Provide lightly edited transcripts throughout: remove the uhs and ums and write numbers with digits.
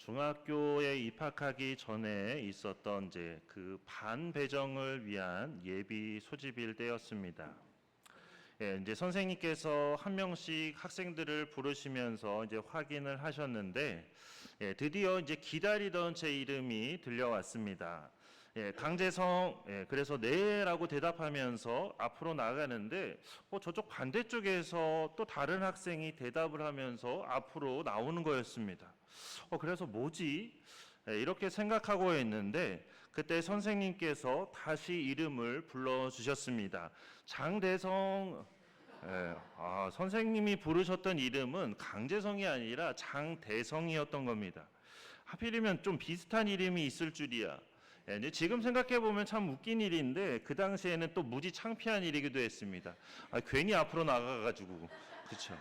중학교에 입학하기 전에 있었던 이제 그 반배정을 위한 예비 소집일 때였습니다. 이제 선생님께서 한 명씩 학생들을 부르시면서 이제 확인을 하셨는데, 드디어 이제 기다리던 제 이름이 들려왔습니다. 강재성, 그래서 네라고 대답하면서 앞으로 나가는데, 저쪽 반대쪽에서 또 다른 학생이 대답을 하면서 앞으로 나오는 거였습니다. 그래서 뭐지? 이렇게 생각하고 있는데, 그때 선생님께서 다시 이름을 불러주셨습니다. 장대성. 선생님이 부르셨던 이름은 강재성이 아니라 장대성이었던 겁니다. 하필이면 좀 비슷한 이름이 있을 줄이야. 이제 지금 생각해 보면 참 웃긴 일인데 그 당시에는 또 무지 창피한 일이기도 했습니다. 괜히 앞으로 나가가지고 그렇죠.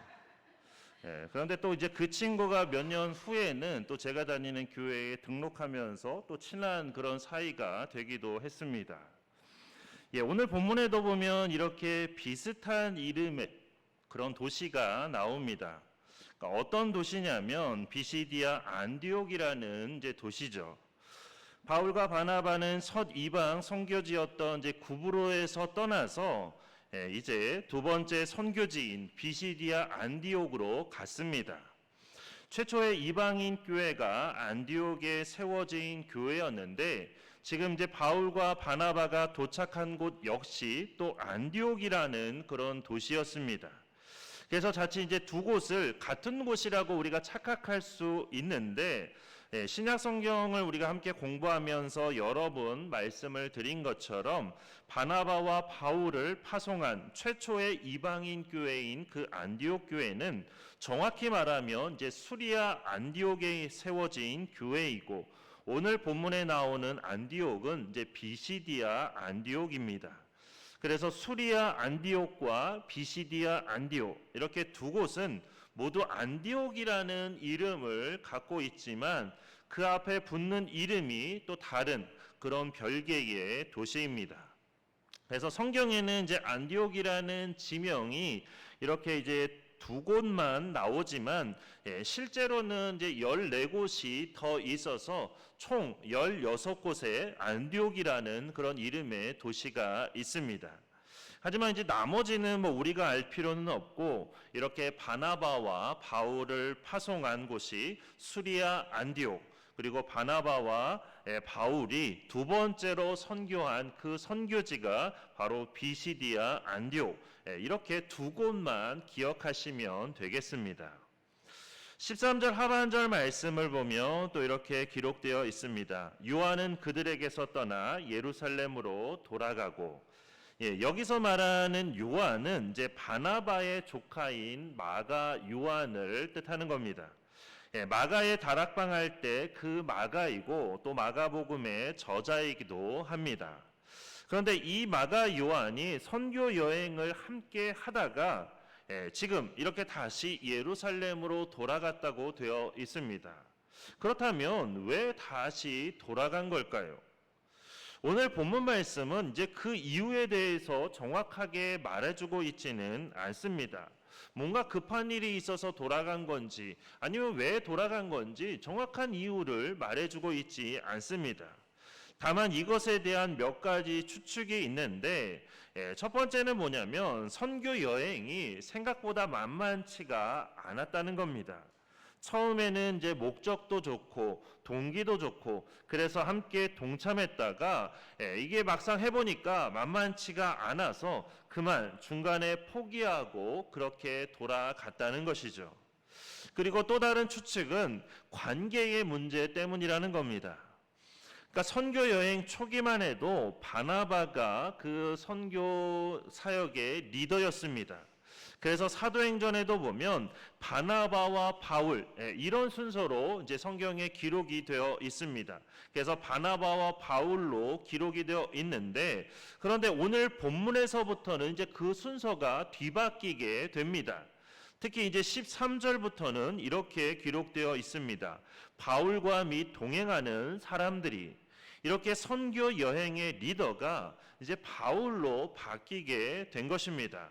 그런데 또 이제 그 친구가 몇 년 후에는 또 제가 다니는 교회에 등록하면서 또 친한 그런 사이가 되기도 했습니다. 오늘 본문에도 보면 이렇게 비슷한 이름의 그런 도시가 나옵니다. 그러니까 어떤 도시냐면 비시디아 안디옥이라는 이제 도시죠. 바울과 바나바는 첫 이방 선교지였던 이제 구브로에서 떠나서 이제 두 번째 선교지인 비시디아 안디옥으로 갔습니다. 최초의 이방인 교회가 안디옥에 세워진 교회였는데 지금 이제 바울과 바나바가 도착한 곳 역시 또 안디옥이라는 그런 도시였습니다. 그래서 자칫 이제 두 곳을 같은 곳이라고 우리가 착각할 수 있는데 신약 성경을 우리가 함께 공부하면서 여러 번 말씀을 드린 것처럼 바나바와 바울을 파송한 최초의 이방인 교회인 그 안디옥 교회는 정확히 말하면 이제 수리아 안디옥에 세워진 교회이고 오늘 본문에 나오는 안디옥은 이제 비시디아 안디옥입니다. 그래서 수리아 안디옥과 비시디아 안디옥 이렇게 두 곳은 모두 안디옥이라는 이름을 갖고 있지만 그 앞에 붙는 이름이 또 다른 그런 별개의 도시입니다. 그래서 성경에는 이제 안디옥이라는 지명이 이렇게 이제 두 곳만 나오지만 실제로는 이제 14곳이 더 있어서 총 16곳의 안디옥이라는 그런 이름의 도시가 있습니다. 하지만 이제 나머지는 우리가 알 필요는 없고 이렇게 바나바와 바울을 파송한 곳이 수리아 안디옥 그리고 바나바와 바울이 두 번째로 선교한 그 선교지가 바로 비시디아 안디옥 이렇게 두 곳만 기억하시면 되겠습니다. 13절 하반절 말씀을 보면 또 이렇게 기록되어 있습니다. 요한은 그들에게서 떠나 예루살렘으로 돌아가고 여기서 말하는 요한은 이제 바나바의 조카인 마가 요한을 뜻하는 겁니다. 마가의 다락방 할 때 그 마가이고 또 마가복음의 저자이기도 합니다. 그런데 이 마가 요한이 선교 여행을 함께 하다가 지금 이렇게 다시 예루살렘으로 돌아갔다고 되어 있습니다. 그렇다면 왜 다시 돌아간 걸까요? 오늘 본문 말씀은 이제 그 이유에 대해서 정확하게 말해주고 있지는 않습니다. 뭔가 급한 일이 있어서 돌아간 건지 아니면 왜 돌아간 건지 정확한 이유를 말해주고 있지 않습니다. 다만 이것에 대한 몇 가지 추측이 있는데 첫 번째는 뭐냐면 선교 여행이 생각보다 만만치가 않았다는 겁니다. 처음에는 이제 목적도 좋고 동기도 좋고 그래서 함께 동참했다가 이게 막상 해보니까 만만치가 않아서 그만 중간에 포기하고 그렇게 돌아갔다는 것이죠. 그리고 또 다른 추측은 관계의 문제 때문이라는 겁니다. 그러니까 선교 여행 초기만 해도 바나바가 그 선교 사역의 리더였습니다. 그래서 사도행전에도 보면 바나바와 바울 이런 순서로 이제 성경에 기록이 되어 있습니다. 그래서 바나바와 바울로 기록이 되어 있는데 그런데 오늘 본문에서부터는 이제 그 순서가 뒤바뀌게 됩니다. 특히 이제 13절부터는 이렇게 기록되어 있습니다. 바울과 및 동행하는 사람들이 이렇게 선교 여행의 리더가 이제 바울로 바뀌게 된 것입니다.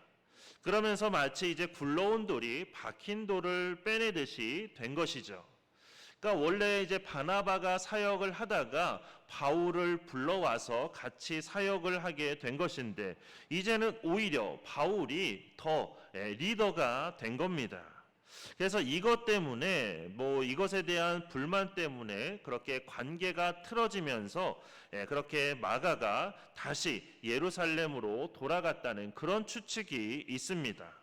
그러면서 마치 이제 굴러온 돌이 박힌 돌을 빼내듯이 된 것이죠. 그러니까 원래 이제 바나바가 사역을 하다가 바울을 불러와서 같이 사역을 하게 된 것인데 이제는 오히려 바울이 더 리더가 된 겁니다. 그래서 이것 때문에 이것에 대한 불만 때문에 그렇게 관계가 틀어지면서 그렇게 마가가 다시 예루살렘으로 돌아갔다는 그런 추측이 있습니다.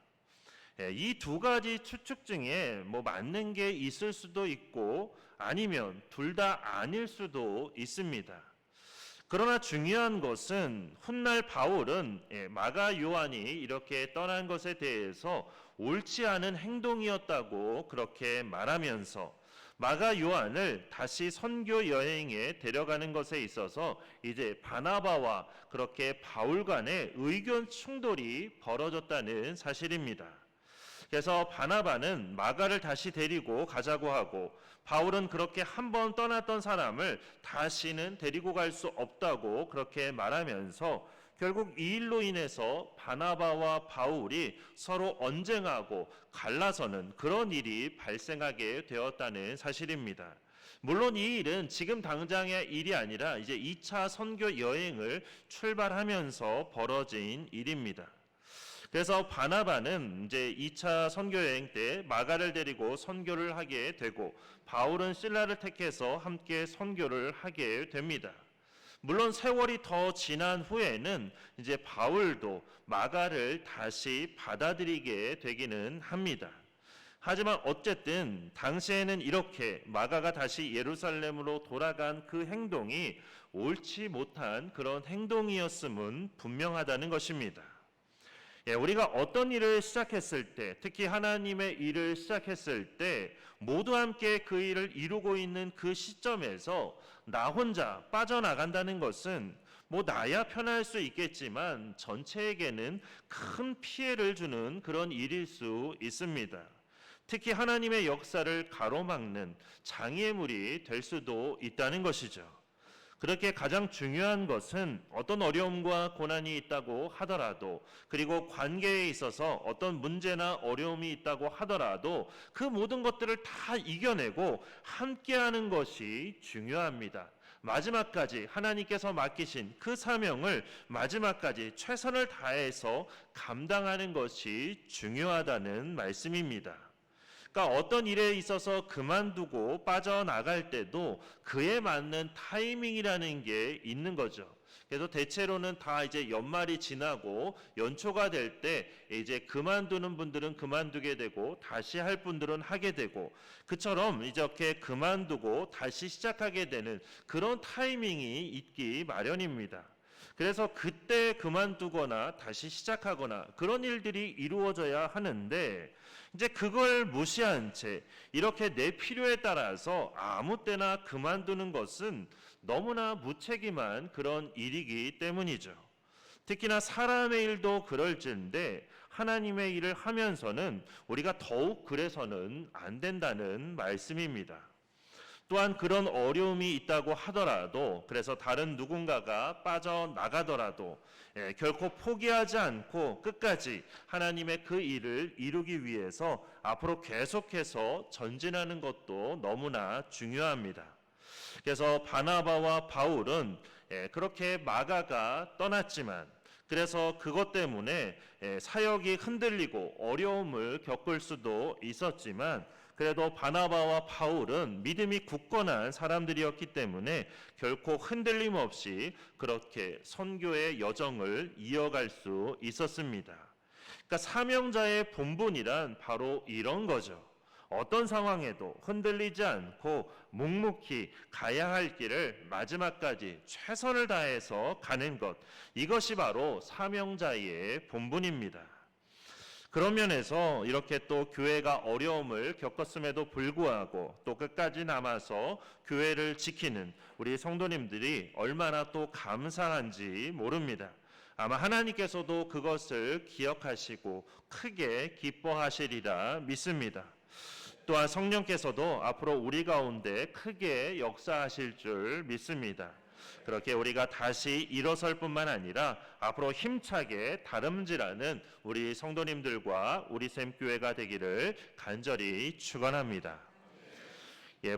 이 두 가지 추측 중에 맞는 게 있을 수도 있고 아니면 둘 다 아닐 수도 있습니다. 그러나 중요한 것은 훗날 바울은 마가 요한이 이렇게 떠난 것에 대해서 옳지 않은 행동이었다고 그렇게 말하면서 마가 요한을 다시 선교 여행에 데려가는 것에 있어서 이제 바나바와 그렇게 바울 간의 의견 충돌이 벌어졌다는 사실입니다. 그래서 바나바는 마가를 다시 데리고 가자고 하고 바울은 그렇게 한번 떠났던 사람을 다시는 데리고 갈 수 없다고 그렇게 말하면서 결국 이 일로 인해서 바나바와 바울이 서로 언쟁하고 갈라서는 그런 일이 발생하게 되었다는 사실입니다. 물론 이 일은 지금 당장의 일이 아니라 이제 2차 선교 여행을 출발하면서 벌어진 일입니다. 그래서 바나바는 이제 2차 선교 여행 때 마가를 데리고 선교를 하게 되고 바울은 실라를 택해서 함께 선교를 하게 됩니다. 물론 세월이 더 지난 후에는 이제 바울도 마가를 다시 받아들이게 되기는 합니다. 하지만 어쨌든 당시에는 이렇게 마가가 다시 예루살렘으로 돌아간 그 행동이 옳지 못한 그런 행동이었음은 분명하다는 것입니다. 우리가 어떤 일을 시작했을 때, 특히 하나님의 일을 시작했을 때 모두 함께 그 일을 이루고 있는 그 시점에서 나 혼자 빠져나간다는 것은 나야 편할 수 있겠지만 전체에게는 큰 피해를 주는 그런 일일 수 있습니다. 특히 하나님의 역사를 가로막는 장애물이 될 수도 있다는 것이죠. 그렇게 가장 중요한 것은 어떤 어려움과 고난이 있다고 하더라도 그리고 관계에 있어서 어떤 문제나 어려움이 있다고 하더라도 그 모든 것들을 다 이겨내고 함께하는 것이 중요합니다. 마지막까지 하나님께서 맡기신 그 사명을 마지막까지 최선을 다해서 감당하는 것이 중요하다는 말씀입니다. 그러니까 어떤 일에 있어서 그만두고 빠져나갈 때도 그에 맞는 타이밍이라는 게 있는 거죠. 그래서 대체로는 다 이제 연말이 지나고 연초가 될 때 이제 그만두는 분들은 그만두게 되고 다시 할 분들은 하게 되고 그처럼 이렇게 그만두고 다시 시작하게 되는 그런 타이밍이 있기 마련입니다. 그래서 그때 그만두거나 다시 시작하거나 그런 일들이 이루어져야 하는데 이제 그걸 무시한 채 이렇게 내 필요에 따라서 아무 때나 그만두는 것은 너무나 무책임한 그런 일이기 때문이죠. 특히나 사람의 일도 그럴진데 하나님의 일을 하면서는 우리가 더욱 그래서는 안 된다는 말씀입니다. 또한 그런 어려움이 있다고 하더라도 그래서 다른 누군가가 빠져나가더라도 결코 포기하지 않고 끝까지 하나님의 그 일을 이루기 위해서 앞으로 계속해서 전진하는 것도 너무나 중요합니다. 그래서 바나바와 바울은 그렇게 마가가 떠났지만 그래서 그것 때문에 사역이 흔들리고 어려움을 겪을 수도 있었지만 그래도 바나바와 바울은 믿음이 굳건한 사람들이었기 때문에 결코 흔들림 없이 그렇게 선교의 여정을 이어갈 수 있었습니다. 그러니까 사명자의 본분이란 바로 이런 거죠. 어떤 상황에도 흔들리지 않고 묵묵히 가야 할 길을 마지막까지 최선을 다해서 가는 것, 이것이 바로 사명자의 본분입니다. 그런 면에서 이렇게 또 교회가 어려움을 겪었음에도 불구하고 또 끝까지 남아서 교회를 지키는 우리 성도님들이 얼마나 또 감사한지 모릅니다. 아마 하나님께서도 그것을 기억하시고 크게 기뻐하시리라 믿습니다. 또한 성령께서도 앞으로 우리 가운데 크게 역사하실 줄 믿습니다. 그렇게 우리가 다시 일어설 뿐만 아니라 앞으로 힘차게 다름질하는 우리 성도님들과 우리 샘교회가 되기를 간절히 축원합니다.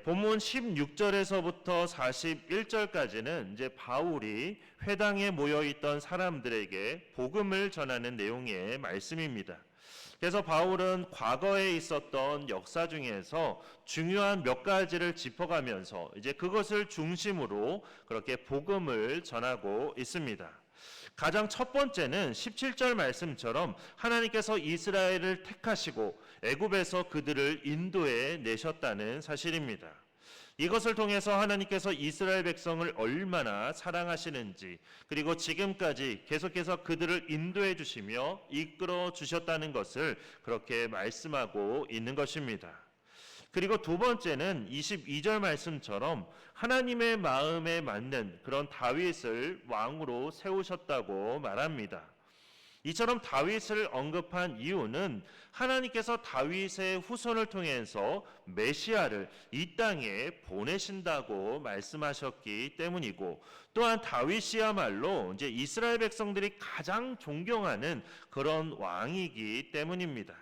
본문 16절에서부터 41절까지는 이제 바울이 회당에 모여 있던 사람들에게 복음을 전하는 내용의 말씀입니다. 그래서 바울은 과거에 있었던 역사 중에서 중요한 몇 가지를 짚어가면서 이제 그것을 중심으로 그렇게 복음을 전하고 있습니다. 가장 첫 번째는 17절 말씀처럼 하나님께서 이스라엘을 택하시고 애굽에서 그들을 인도해 내셨다는 사실입니다. 이것을 통해서 하나님께서 이스라엘 백성을 얼마나 사랑하시는지, 그리고 지금까지 계속해서 그들을 인도해 주시며 이끌어 주셨다는 것을 그렇게 말씀하고 있는 것입니다. 그리고 두 번째는 22절 말씀처럼 하나님의 마음에 맞는 그런 다윗을 왕으로 세우셨다고 말합니다. 이처럼 다윗을 언급한 이유는 하나님께서 다윗의 후손을 통해서 메시아를 이 땅에 보내신다고 말씀하셨기 때문이고, 또한 다윗이야말로 이제 이스라엘 백성들이 가장 존경하는 그런 왕이기 때문입니다.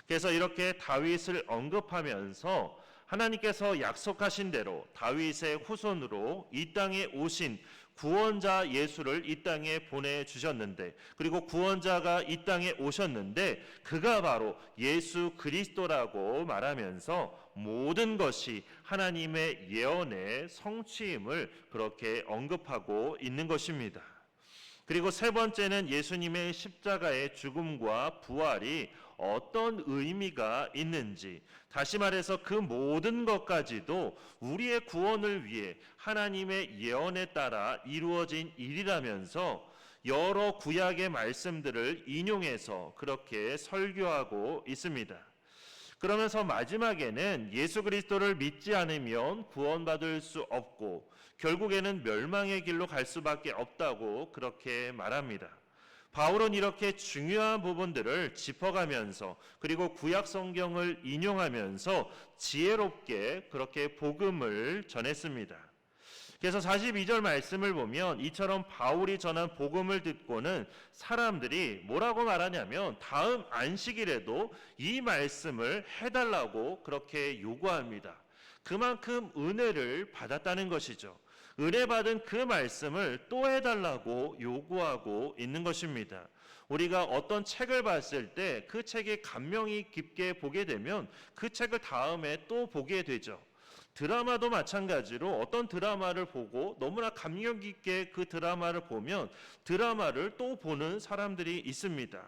그래서 이렇게 다윗을 언급하면서 하나님께서 약속하신 대로 다윗의 후손으로 이 땅에 오신 구원자 예수를 이 땅에 보내주셨는데, 그리고 구원자가 이 땅에 오셨는데 그가 바로 예수 그리스도라고 말하면서 모든 것이 하나님의 예언의 성취임을 그렇게 언급하고 있는 것입니다. 그리고 세 번째는 예수님의 십자가의 죽음과 부활이 어떤 의미가 있는지, 다시 말해서 그 모든 것까지도 우리의 구원을 위해 하나님의 예언에 따라 이루어진 일이라면서 여러 구약의 말씀들을 인용해서 그렇게 설교하고 있습니다. 그러면서 마지막에는 예수 그리스도를 믿지 않으면 구원받을 수 없고 결국에는 멸망의 길로 갈 수밖에 없다고 그렇게 말합니다. 바울은 이렇게 중요한 부분들을 짚어가면서, 그리고 구약 성경을 인용하면서 지혜롭게 그렇게 복음을 전했습니다. 그래서 42절 말씀을 보면 이처럼 바울이 전한 복음을 듣고는 사람들이 뭐라고 말하냐면 다음 안식일에도 이 말씀을 해달라고 그렇게 요구합니다. 그만큼 은혜를 받았다는 것이죠. 은혜 받은 그 말씀을 또 해달라고 요구하고 있는 것입니다. 우리가 어떤 책을 봤을 때 그 책에 감명이 깊게 보게 되면 그 책을 다음에 또 보게 되죠. 드라마도 마찬가지로 어떤 드라마를 보고 너무나 감명 깊게 그 드라마를 보면 드라마를 또 보는 사람들이 있습니다.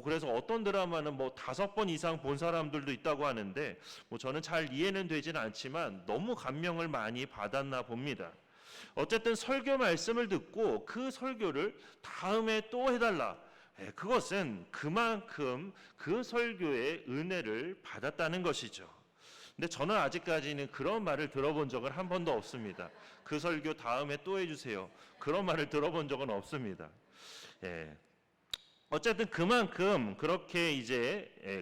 그래서 어떤 드라마는 5번 이상 본 사람들도 있다고 하는데 저는 잘 이해는 되진 않지만 너무 감명을 많이 받았나 봅니다. 어쨌든 설교 말씀을 듣고 그 설교를 다음에 또 해달라. 그것은 그만큼 그 설교의 은혜를 받았다는 것이죠. 근데 저는 아직까지는 그런 말을 들어본 적은 한 번도 없습니다. 그 설교 다음에 또 해주세요. 그런 말을 들어본 적은 없습니다. 어쨌든 그만큼 그렇게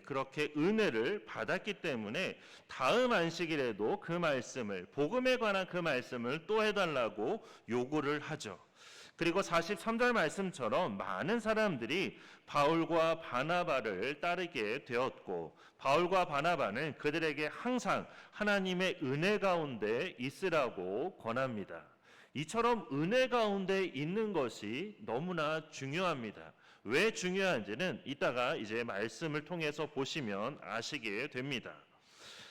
그렇게 은혜를 받았기 때문에 다음 안식일에도 그 말씀을, 복음에 관한 그 말씀을 또 해달라고 요구를 하죠. 그리고 43절 말씀처럼 많은 사람들이 바울과 바나바를 따르게 되었고, 바울과 바나바는 그들에게 항상 하나님의 은혜 가운데 있으라고 권합니다. 이처럼 은혜 가운데 있는 것이 너무나 중요합니다. 왜 중요한지는 이따가 이제 말씀을 통해서 보시면 아시게 됩니다.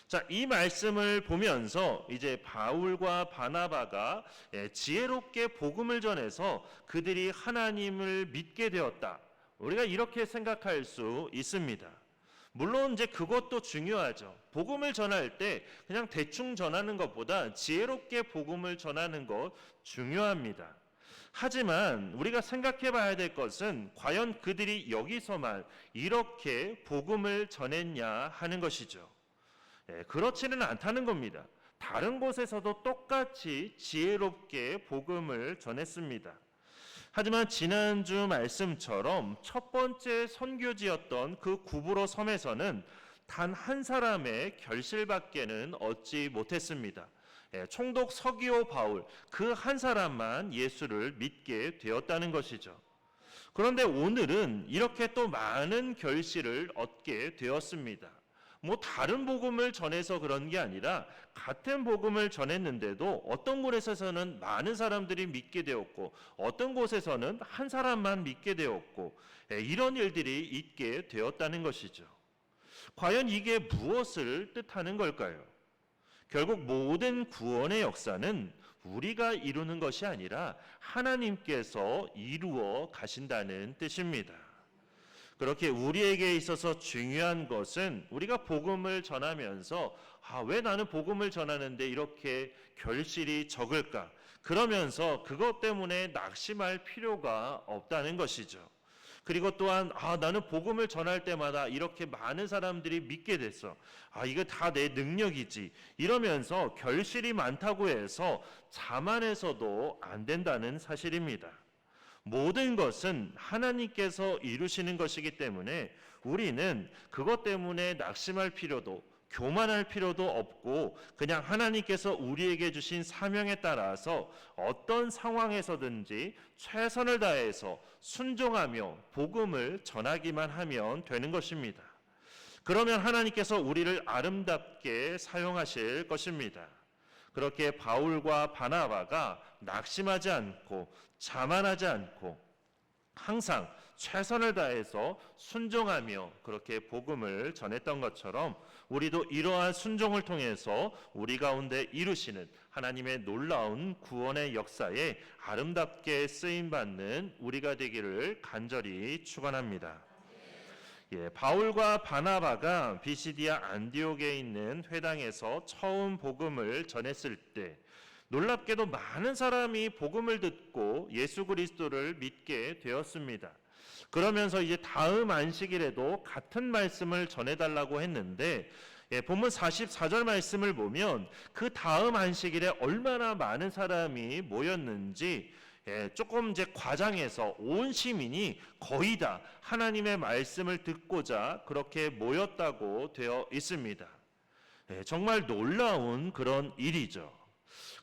자, 이 말씀을 보면서 이제 바울과 바나바가 지혜롭게 복음을 전해서 그들이 하나님을 믿게 되었다. 우리가 이렇게 생각할 수 있습니다. 물론 이제 그것도 중요하죠. 복음을 전할 때 그냥 대충 전하는 것보다 지혜롭게 복음을 전하는 것 중요합니다. 하지만 우리가 생각해 봐야 될 것은 과연 그들이 여기서만 이렇게 복음을 전했냐 하는 것이죠. 그렇지는 않다는 겁니다. 다른 곳에서도 똑같이 지혜롭게 복음을 전했습니다. 하지만 지난주 말씀처럼 첫 번째 선교지였던 그 구브로 섬에서는 단 한 사람의 결실밖에는 얻지 못했습니다. 총독 서기오 바울, 그 한 사람만 예수를 믿게 되었다는 것이죠. 그런데 오늘은 이렇게 또 많은 결실을 얻게 되었습니다. 뭐 다른 복음을 전해서 그런 게 아니라 같은 복음을 전했는데도 어떤 곳에서는 많은 사람들이 믿게 되었고 어떤 곳에서는 한 사람만 믿게 되었고 이런 일들이 있게 되었다는 것이죠. 과연 이게 무엇을 뜻하는 걸까요? 결국 모든 구원의 역사는 우리가 이루는 것이 아니라 하나님께서 이루어 가신다는 뜻입니다. 그렇게 우리에게 있어서 중요한 것은 우리가 복음을 전하면서 왜 나는 복음을 전하는데 이렇게 결실이 적을까? 그러면서 그것 때문에 낙심할 필요가 없다는 것이죠. 그리고 또한 나는 복음을 전할 때마다 이렇게 많은 사람들이 믿게 됐어. 이거 다 내 능력이지. 이러면서 결실이 많다고 해서 자만해서도 안 된다는 사실입니다. 모든 것은 하나님께서 이루시는 것이기 때문에 우리는 그것 때문에 낙심할 필요도 교만할 필요도 없고 그냥 하나님께서 우리에게 주신 사명에 따라서 어떤 상황에서든지 최선을 다해서 순종하며 복음을 전하기만 하면 되는 것입니다. 그러면 하나님께서 우리를 아름답게 사용하실 것입니다. 그렇게 바울과 바나바가 낙심하지 않고 자만하지 않고 항상 최선을 다해서 순종하며 그렇게 복음을 전했던 것처럼 우리도 이러한 순종을 통해서 우리 가운데 이루시는 하나님의 놀라운 구원의 역사에 아름답게 쓰임받는 우리가 되기를 간절히 축원합니다. 바울과 바나바가 비시디아 안디옥에 있는 회당에서 처음 복음을 전했을 때 놀랍게도 많은 사람이 복음을 듣고 예수 그리스도를 믿게 되었습니다. 그러면서 이제 다음 안식일에도 같은 말씀을 전해달라고 했는데 본문 44절 말씀을 보면 그 다음 안식일에 얼마나 많은 사람이 모였는지 조금 이제 과장해서 온 시민이 거의 다 하나님의 말씀을 듣고자 그렇게 모였다고 되어 있습니다. 정말 놀라운 그런 일이죠.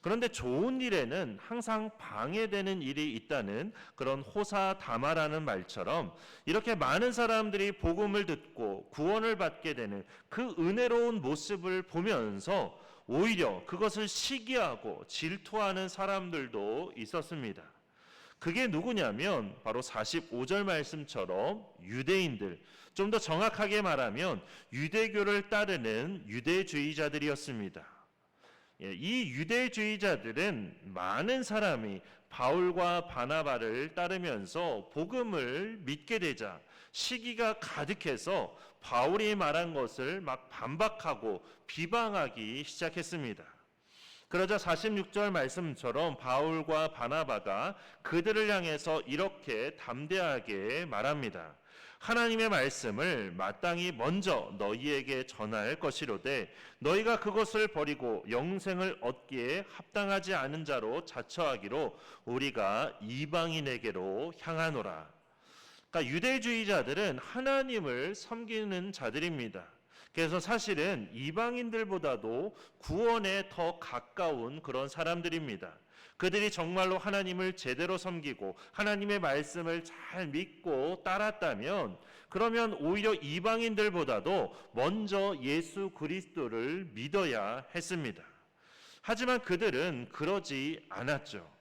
그런데 좋은 일에는 항상 방해되는 일이 있다는 그런 호사다마라는 말처럼 이렇게 많은 사람들이 복음을 듣고 구원을 받게 되는 그 은혜로운 모습을 보면서 오히려 그것을 시기하고 질투하는 사람들도 있었습니다. 그게 누구냐면 바로 45절 말씀처럼 유대인들, 좀 더 정확하게 말하면 유대교를 따르는 유대주의자들이었습니다. 이 유대주의자들은 많은 사람이 바울과 바나바를 따르면서 복음을 믿게 되자 시기가 가득해서 바울이 말한 것을 막 반박하고 비방하기 시작했습니다. 그러자 46절 말씀처럼 바울과 바나바가 그들을 향해서 이렇게 담대하게 말합니다. 하나님의 말씀을 마땅히 먼저 너희에게 전할 것이로되 너희가 그것을 버리고 영생을 얻기에 합당하지 않은 자로 자처하기로 우리가 이방인에게로 향하노라. 그러니까 유대주의자들은 하나님을 섬기는 자들입니다. 그래서 사실은 이방인들보다도 구원에 더 가까운 그런 사람들입니다. 그들이 정말로 하나님을 제대로 섬기고 하나님의 말씀을 잘 믿고 따랐다면 그러면 오히려 이방인들보다도 먼저 예수 그리스도를 믿어야 했습니다. 하지만 그들은 그러지 않았죠.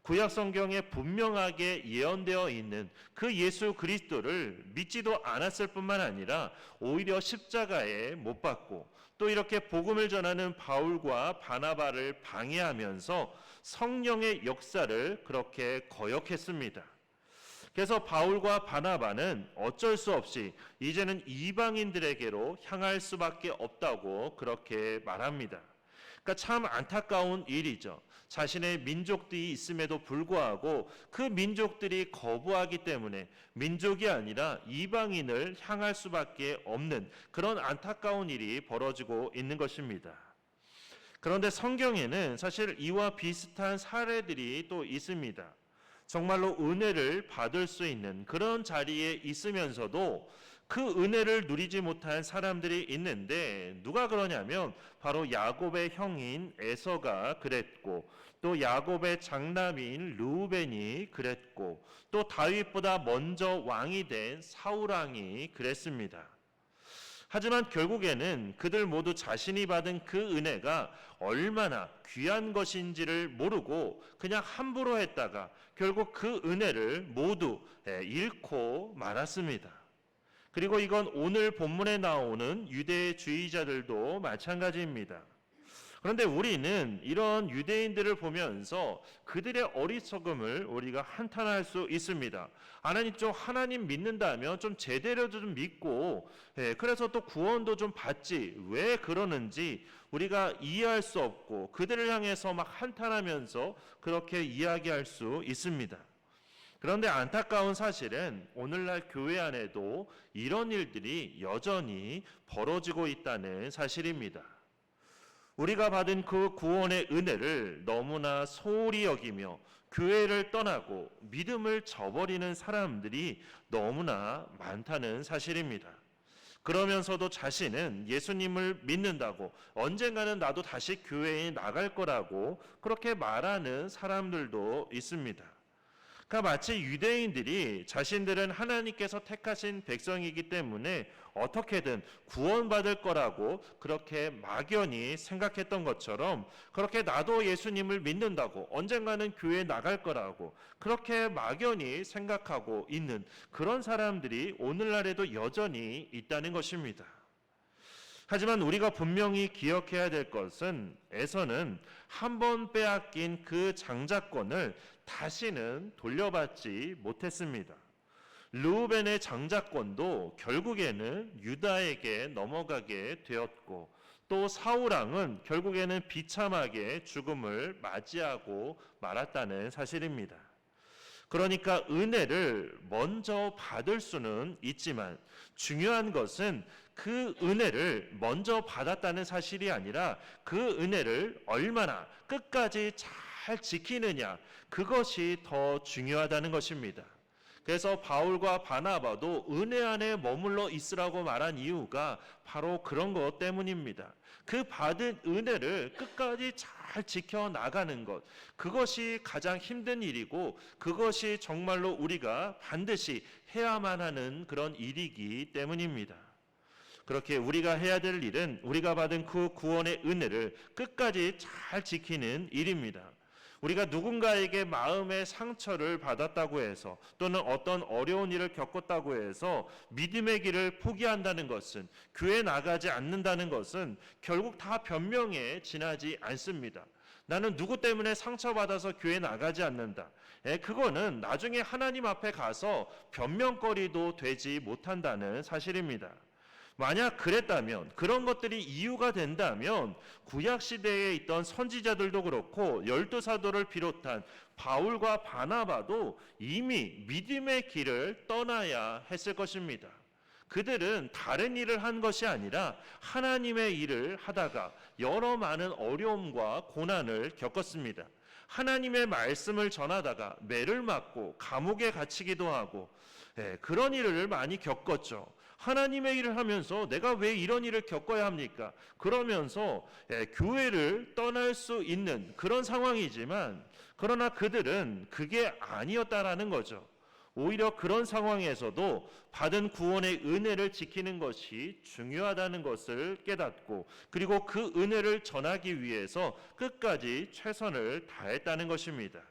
구약 성경에 분명하게 예언되어 있는 그 예수 그리스도를 믿지도 않았을 뿐만 아니라 오히려 십자가에 못 박고 또 이렇게 복음을 전하는 바울과 바나바를 방해하면서 성령의 역사를 그렇게 거역했습니다. 그래서 바울과 바나바는 어쩔 수 없이 이제는 이방인들에게로 향할 수밖에 없다고 그렇게 말합니다. 그러니까 참 안타까운 일이죠. 자신의 민족들이 있음에도 불구하고 그 민족들이 거부하기 때문에 민족이 아니라 이방인을 향할 수밖에 없는 그런 안타까운 일이 벌어지고 있는 것입니다. 그런데 성경에는 사실 이와 비슷한 사례들이 또 있습니다. 정말로 은혜를 받을 수 있는 그런 자리에 있으면서도 그 은혜를 누리지 못한 사람들이 있는데 누가 그러냐면 바로 야곱의 형인 에서가 그랬고 또 야곱의 장남인 르우벤이 그랬고 또 다윗보다 먼저 왕이 된 사울 왕이 그랬습니다. 하지만 결국에는 그들 모두 자신이 받은 그 은혜가 얼마나 귀한 것인지를 모르고 그냥 함부로 했다가 결국 그 은혜를 모두 잃고 말았습니다. 그리고 이건 오늘 본문에 나오는 유대주의자들도 마찬가지입니다. 그런데 우리는 이런 유대인들을 보면서 그들의 어리석음을 우리가 한탄할 수 있습니다. 하나님 좀 하나님 믿는다면 좀 제대로 좀 믿고 그래서 또 구원도 좀 받지 왜 그러는지 우리가 이해할 수 없고 그들을 향해서 막 한탄하면서 그렇게 이야기할 수 있습니다. 그런데 안타까운 사실은 오늘날 교회 안에도 이런 일들이 여전히 벌어지고 있다는 사실입니다. 우리가 받은 그 구원의 은혜를 너무나 소홀히 여기며 교회를 떠나고 믿음을 저버리는 사람들이 너무나 많다는 사실입니다. 그러면서도 자신은 예수님을 믿는다고 언젠가는 나도 다시 교회에 나갈 거라고 그렇게 말하는 사람들도 있습니다. 그러니까 마치 유대인들이 자신들은 하나님께서 택하신 백성이기 때문에 어떻게든 구원받을 거라고 그렇게 막연히 생각했던 것처럼 그렇게 나도 예수님을 믿는다고 언젠가는 교회에 나갈 거라고 그렇게 막연히 생각하고 있는 그런 사람들이 오늘날에도 여전히 있다는 것입니다. 하지만 우리가 분명히 기억해야 될 것은 에서는 한 번 빼앗긴 그 장자권을 다시는 돌려받지 못했습니다. 르우벤의 장자권도 결국에는 유다에게 넘어가게 되었고 또 사울 왕은 결국에는 비참하게 죽음을 맞이하고 말았다는 사실입니다. 그러니까 은혜를 먼저 받을 수는 있지만 중요한 것은 그 은혜를 먼저 받았다는 사실이 아니라 그 은혜를 얼마나 끝까지 잘 지키느냐 그것이 더 중요하다는 것입니다. 그래서 바울과 바나바도 은혜 안에 머물러 있으라고 말한 이유가 바로 그런 것 때문입니다. 그 받은 은혜를 끝까지 잘 지켜나가는 것, 그것이 가장 힘든 일이고 그것이 정말로 우리가 반드시 해야만 하는 그런 일이기 때문입니다. 그렇게 우리가 해야 될 일은 우리가 받은 그 구원의 은혜를 끝까지 잘 지키는 일입니다. 우리가 누군가에게 마음의 상처를 받았다고 해서 또는 어떤 어려운 일을 겪었다고 해서 믿음의 길을 포기한다는 것은 교회 나가지 않는다는 것은 결국 다 변명에 지나지 않습니다. 나는 누구 때문에 상처받아서 교회 나가지 않는다. 그거는 나중에 하나님 앞에 가서 변명거리도 되지 못한다는 사실입니다. 만약 그랬다면 그런 것들이 이유가 된다면 구약시대에 있던 선지자들도 그렇고 열두 사도를 비롯한 바울과 바나바도 이미 믿음의 길을 떠나야 했을 것입니다. 그들은 다른 일을 한 것이 아니라 하나님의 일을 하다가 여러 많은 어려움과 고난을 겪었습니다. 하나님의 말씀을 전하다가 매를 맞고 감옥에 갇히기도 하고 그런 일을 많이 겪었죠. 하나님의 일을 하면서 내가 왜 이런 일을 겪어야 합니까? 그러면서 교회를 떠날 수 있는 그런 상황이지만 그러나 그들은 그게 아니었다라는 거죠. 오히려 그런 상황에서도 받은 구원의 은혜를 지키는 것이 중요하다는 것을 깨닫고 그리고 그 은혜를 전하기 위해서 끝까지 최선을 다했다는 것입니다.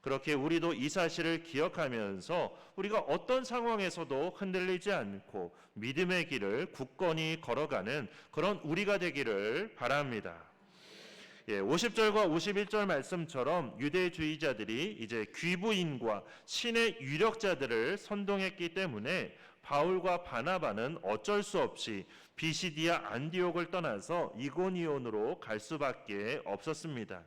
그렇게 우리도 이 사실을 기억하면서 우리가 어떤 상황에서도 흔들리지 않고 믿음의 길을 굳건히 걸어가는 그런 우리가 되기를 바랍니다. 50절과 51절 말씀처럼 유대주의자들이 이제 귀부인과 신의 유력자들을 선동했기 때문에 바울과 바나바는 어쩔 수 없이 비시디아 안디옥을 떠나서 이고니온으로 갈 수밖에 없었습니다.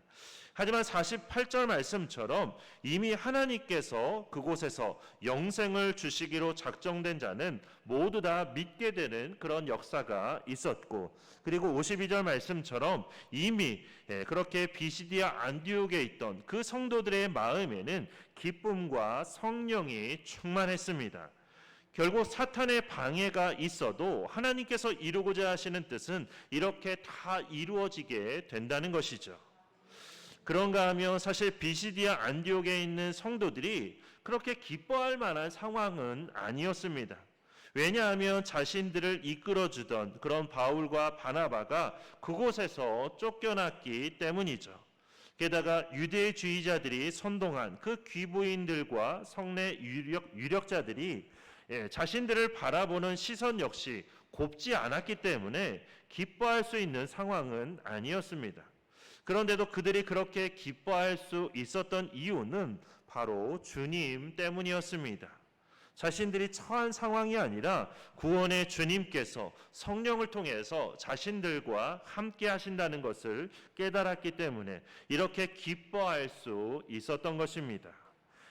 하지만 48절 말씀처럼 이미 하나님께서 그곳에서 영생을 주시기로 작정된 자는 모두 다 믿게 되는 그런 역사가 있었고 그리고 52절 말씀처럼 이미 그렇게 비시디아 안디옥에 있던 그 성도들의 마음에는 기쁨과 성령이 충만했습니다. 결국 사탄의 방해가 있어도 하나님께서 이루고자 하시는 뜻은 이렇게 다 이루어지게 된다는 것이죠. 그런가 하면 사실 비시디아 안디옥에 있는 성도들이 그렇게 기뻐할 만한 상황은 아니었습니다. 왜냐하면 자신들을 이끌어주던 그런 바울과 바나바가 그곳에서 쫓겨났기 때문이죠. 게다가 유대주의자들이 선동한 그 귀부인들과 성내 유력자들이 자신들을 바라보는 시선 역시 곱지 않았기 때문에 기뻐할 수 있는 상황은 아니었습니다. 그런데도 그들이 그렇게 기뻐할 수 있었던 이유는 바로 주님 때문이었습니다. 자신들이 처한 상황이 아니라 구원의 주님께서 성령을 통해서 자신들과 함께 하신다는 것을 깨달았기 때문에 이렇게 기뻐할 수 있었던 것입니다.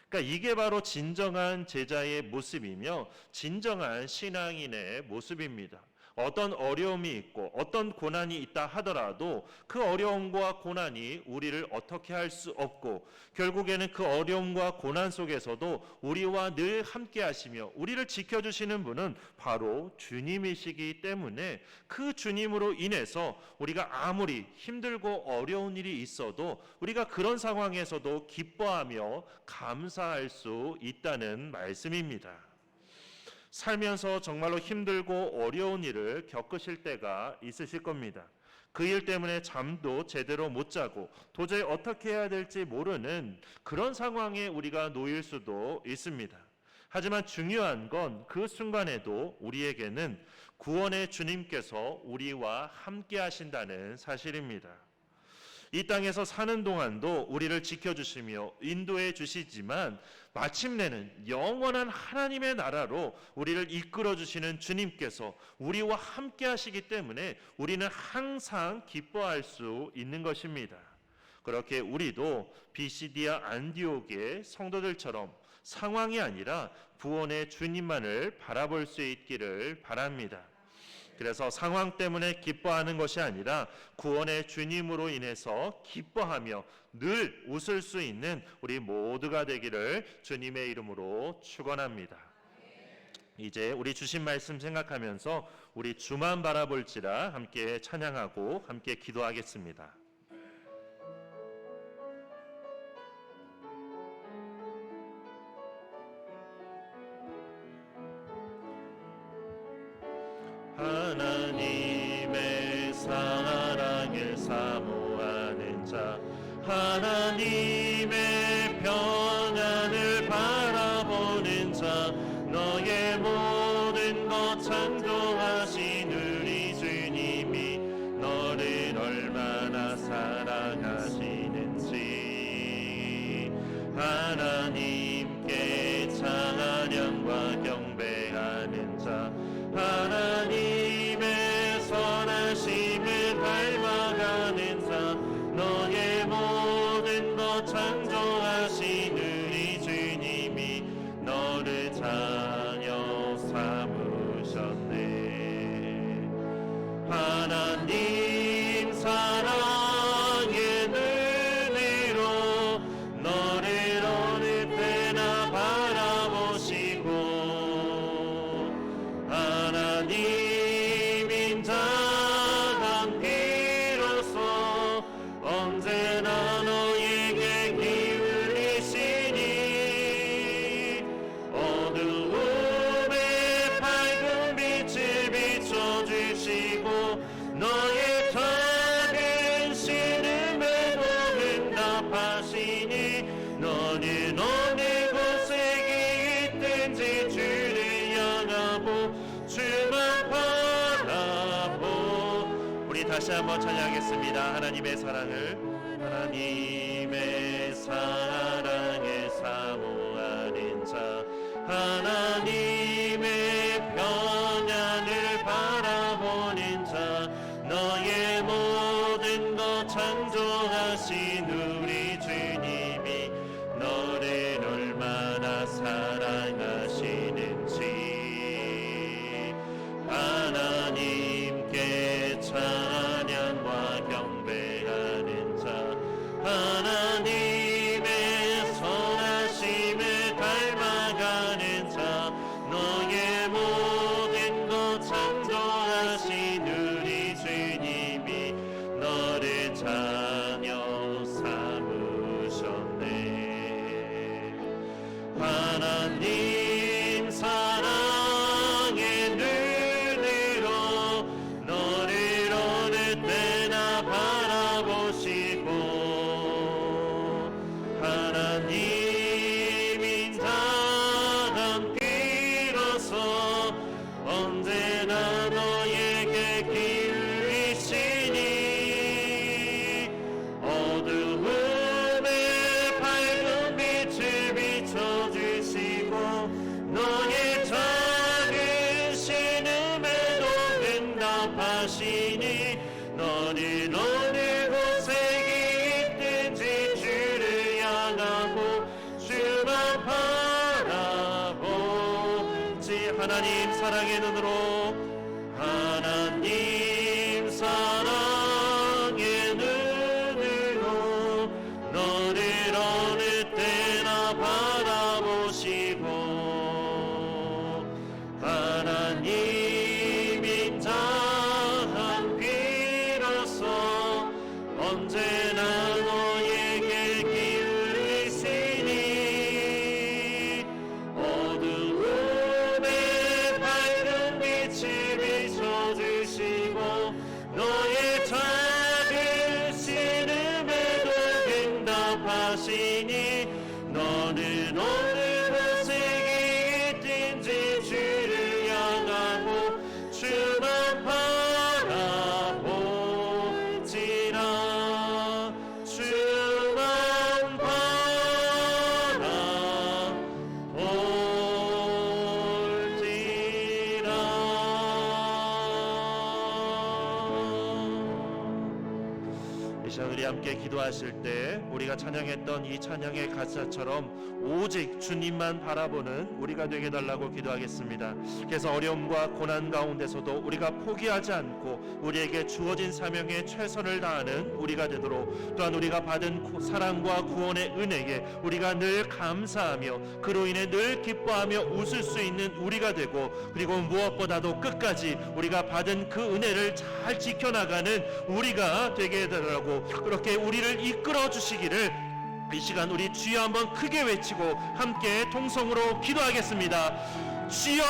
그러니까 이게 바로 진정한 제자의 모습이며 진정한 신앙인의 모습입니다. 어떤 어려움이 있고 어떤 고난이 있다 하더라도 그 어려움과 고난이 우리를 어떻게 할 수 없고 결국에는 그 어려움과 고난 속에서도 우리와 늘 함께 하시며 우리를 지켜주시는 분은 바로 주님이시기 때문에 그 주님으로 인해서 우리가 아무리 힘들고 어려운 일이 있어도 우리가 그런 상황에서도 기뻐하며 감사할 수 있다는 말씀입니다. 살면서 정말로 힘들고 어려운 일을 겪으실 때가 있으실 겁니다. 그 일 때문에 잠도 제대로 못 자고 도저히 어떻게 해야 될지 모르는 그런 상황에 우리가 놓일 수도 있습니다. 하지만 중요한 건 그 순간에도 우리에게는 구원의 주님께서 우리와 함께 하신다는 사실입니다. 이 땅에서 사는 동안도 우리를 지켜주시며 인도해 주시지만 마침내는 영원한 하나님의 나라로 우리를 이끌어주시는 주님께서 우리와 함께 하시기 때문에 우리는 항상 기뻐할 수 있는 것입니다. 그렇게 우리도 비시디아 안디옥의 성도들처럼 상황이 아니라 구원의 주님만을 바라볼 수 있기를 바랍니다. 그래서 상황 때문에 기뻐하는 것이 아니라 구원의 주님으로 인해서 기뻐하며 늘 웃을 수 있는 우리 모두가 되기를 주님의 이름으로 축원합니다. 이제 우리 주신 말씀 생각하면서 우리 주만 바라볼지라 함께 찬양하고 함께 기도하겠습니다. 하나님의 사랑을 사모하는 자, 하나님의 평안을 바라보는 자, 너의 모든 것 창조하신 우리 주님이 너를 얼마나 사랑하시는지 하나님께 찬양과 경배하는 자, 하나님의 선하심을 닮아가는 자, 너의 모든 것 창조하신 우리 주님이 너를 자녀 삼으셨네. 하나님 사랑의 눈으로 너를 어느 때나 바라보시고 하나님인 자가 비로소 언제나 너에게 기울이시니 어두움에 밝은 빛을 비춰주시고 너의 작은 신음에도 응답하시니 너는 어느 곳에 있든지 주를 향하고 주만 바라보. 우리 다시 한번 찬양하겠습니다. 하나님의 사랑을 사모하는 자, 하나님의 평안을 바라보는 자, 너의 모든 것 창조하신 우리 주님이 너를 얼마나 사랑하시는지 하나님께 찬양과 경배하는 자, 하나님의 선하심을 닮아가는 자, 너의 모든 것 창조하신 우리 주님이 너를 자녀 너는 어느 곳에 있든지 주를 향하고 주만 바라보지. 하나님 사랑의 눈으로, 하나님 사랑의 눈으로 너를 어느 때나 바라보시고, 하나님 인자한 귀로서 언제나 너에게 기울이시니 어두움에 밝은 빛을 비춰주시고 너의 작은 신음에도 응답하시니 너는 어느 곳에 있든지 주를 향하고 주만 바라보지라. 주만 바라보지라. 이 시간 우리 함께 기도하실 때 우리가 찬양했던 이 찬양의 가사처럼 오직 주님만 바라보는 우리가 되게 달라고 기도하겠습니다. 그래서 어려움과 고난 가운데서도 우리가 포기하지 않고 우리에게 주어진 사명에 최선을 다하는 우리가 되도록, 또한 우리가 받은 사랑과 구원의 은혜에 우리가 늘 감사하며 그로 인해 늘 기뻐하며 웃을 수 있는 우리가 되고, 그리고 무엇보다도 끝까지 우리가 받은 그 은혜를 잘 지켜나가는 우리가 되게 해달라고, 그렇게 우리를 이끌어 주시기를 이 시간 우리 주여 한번 크게 외치고 함께 통성으로 기도하겠습니다. 주여!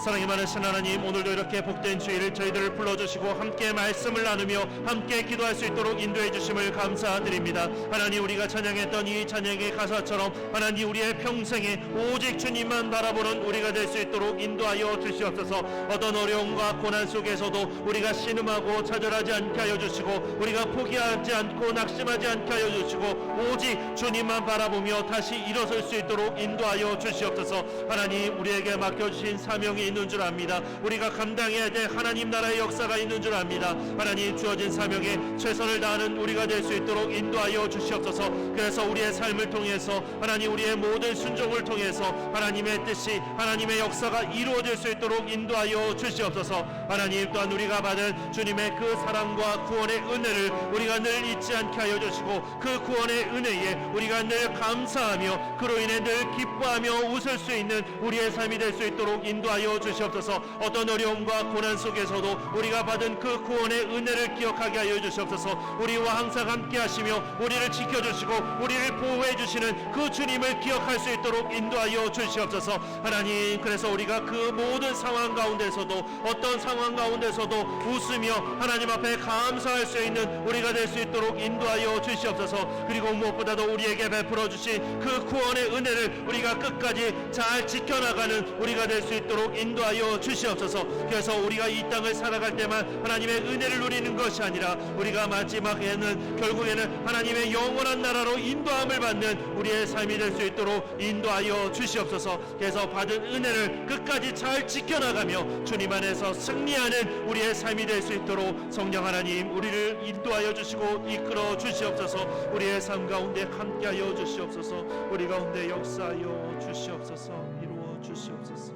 사랑이 많으신 하나님, 오늘도 이렇게 복된 주일을 저희들을 불러주시고 함께 말씀을 나누며 함께 기도할 수 있도록 인도해 주심을 감사드립니다. 하나님, 우리가 찬양했던 이 찬양의 가사처럼 하나님 우리의 평생에 오직 주님만 바라보는 우리가 될 수 있도록 인도하여 주시옵소서. 어떤 어려움과 고난 속에서도 우리가 신음하고 좌절하지 않게 하여 주시고, 우리가 포기하지 않고 낙심하지 않게 하여 주시고, 오직 주님만 바라보며 다시 일어설 수 있도록 인도하여 주시옵소서. 하나님, 우리에게 맡겨주신 사명이 있는 줄 압니다. 우리가 감당해야 될 하나님 나라의 역사가 있는 줄 압니다. 하나님, 주어진 사명에 최선을 다하는 우리가 될 수 있도록 인도하여 주시옵소서. 그래서 우리의 삶을 통해서 하나님, 우리의 모든 순종을 통해서 하나님의 뜻이, 하나님의 역사가 이루어질 수 있도록 인도하여 주시옵소서. 하나님, 또한 우리가 받은 주님의 그 사랑과 구원의 은혜를 우리가 늘 잊지 않게 하여 주시고, 그 구원의 은혜에 우리가 늘 감사하며 그로 인해 늘 기뻐하며 웃을 수 있는 우리의 삶이 될 수 있도록 인도하여 주시옵소서. 어떤 어려움과 고난 속에서도 우리가 받은 그 구원의 은혜를 기억하게 하여 주시옵소서. 우리와 항상 함께 하시며 우리를 지켜주시고 우리를 보호해 주시는 그 주님을 기억할 수 있도록 인도하여 주시옵소서. 하나님, 그래서 우리가 그 모든 상황 가운데서도, 어떤 상황 가운데서도 웃으며 하나님 앞에 감사할 수 있는 우리가 될 수 있도록 인도하여 주시옵소서. 그리고 무엇보다도 우리에게 베풀어 주신 그 구원의 은혜를 우리가 끝까지 잘 지켜나가는 우리가 될 수 있도록 인도하여 주시옵소서. 그래서 우리가 이 땅을 살아갈 때만 하나님의 은혜를 누리는 것이 아니라 우리가 마지막에는, 결국에는 하나님의 영원한 나라로 인도함을 받는 우리의 삶이 될 수 있도록 인도하여 주시옵소서. 그래서 받은 은혜를 끝까지 잘 지켜나가며 주님 안에서 승리하는 우리의 삶이 될 수 있도록 성령 하나님, 우리를 인도하여 주시고 이끌어 주시옵소서. 우리의 삶 가운데 함께하여 주시옵소서. 우리 가운데 역사하여 주시옵소서. 이루어 주시옵소서.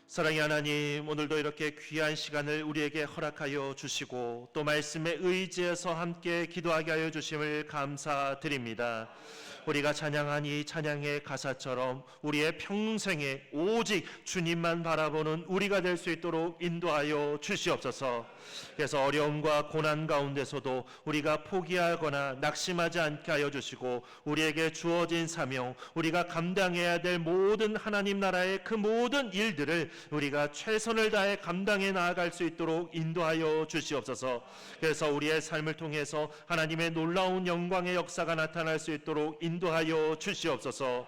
사랑의 하나님, 오늘도 이렇게 귀한 시간을 우리에게 허락하여 주시고 또 말씀에 의지해서 함께 기도하게 하여 주심을 감사드립니다. 우리가 찬양한 이 찬양의 가사처럼 우리의 평생에 오직 주님만 바라보는 우리가 될 수 있도록 인도하여 주시옵소서. 그래서 어려움과 고난 가운데서도 우리가 포기하거나 낙심하지 않게 하여 주시고, 우리에게 주어진 사명, 우리가 감당해야 될 모든 하나님 나라의 그 모든 일들을 우리가 최선을 다해 감당해 나아갈 수 있도록 인도하여 주시옵소서. 그래서 우리의 삶을 통해서 하나님의 놀라운 영광의 역사가 나타날 수 있도록 인도하여 주시옵소서.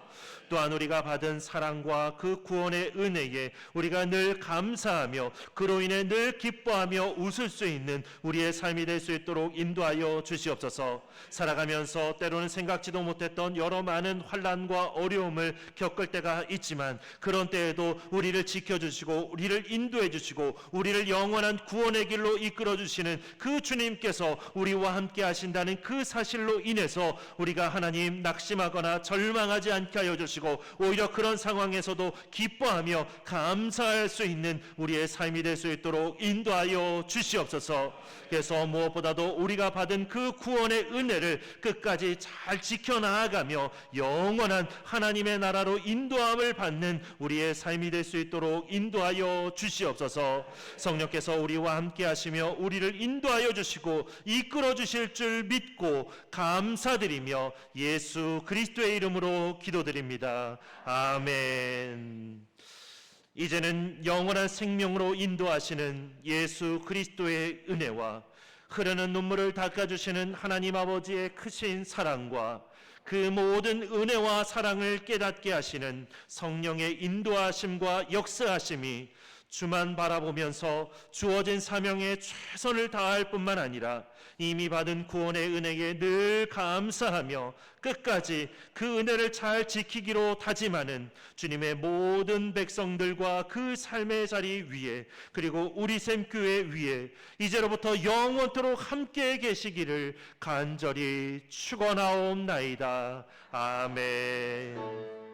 또한 우리가 받은 사랑과 그 구원의 은혜에 우리가 늘 감사하며 그로 인해 늘 기뻐하며 웃을 수 있는 우리의 삶이 될 수 있도록 인도하여 주시옵소서. 살아가면서 때로는 생각지도 못했던 여러 많은 환난과 어려움을 겪을 때가 있지만 그런 때에도 우리를 지켜주시고 우리를 인도해 주시고 우리를 영원한 구원의 길로 이끌어 주시는 그 주님께서 우리와 함께 하신다는 그 사실로 인해서 우리가 하나님 낙심하거나 절망하지 않게 하여 주시고 오히려 그런 상황에서도 기뻐하며 감사할 수 있는 우리의 삶이 될 수 있도록 인도하여 주시옵소서. 그래서 무엇보다도 우리가 받은 그 구원의 은혜를 끝까지 잘 지켜나가며 영원한 하나님의 나라로 인도함을 받는 우리의 삶이 될 수 있도록 인도하여 주시옵소서. 성령께서 우리와 함께 하시며 우리를 인도하여 주시고 이끌어 주실 줄 믿고 감사드리며 예수 그리스도의 이름으로 기도드립니다. 아멘. 이제는 영원한 생명으로 인도하시는 예수 그리스도의 은혜와 흐르는 눈물을 닦아주시는 하나님 아버지의 크신 사랑과 그 모든 은혜와 사랑을 깨닫게 하시는 성령의 인도하심과 역사하심이 주만 바라보면서 주어진 사명에 최선을 다할 뿐만 아니라 이미 받은 구원의 은혜에 늘 감사하며 끝까지 그 은혜를 잘 지키기로 다짐하는 주님의 모든 백성들과 그 삶의 자리 위에 그리고 우리 샘교회 위에 이제로부터 영원토록 함께 계시기를 간절히 축원하옵나이다. 아멘.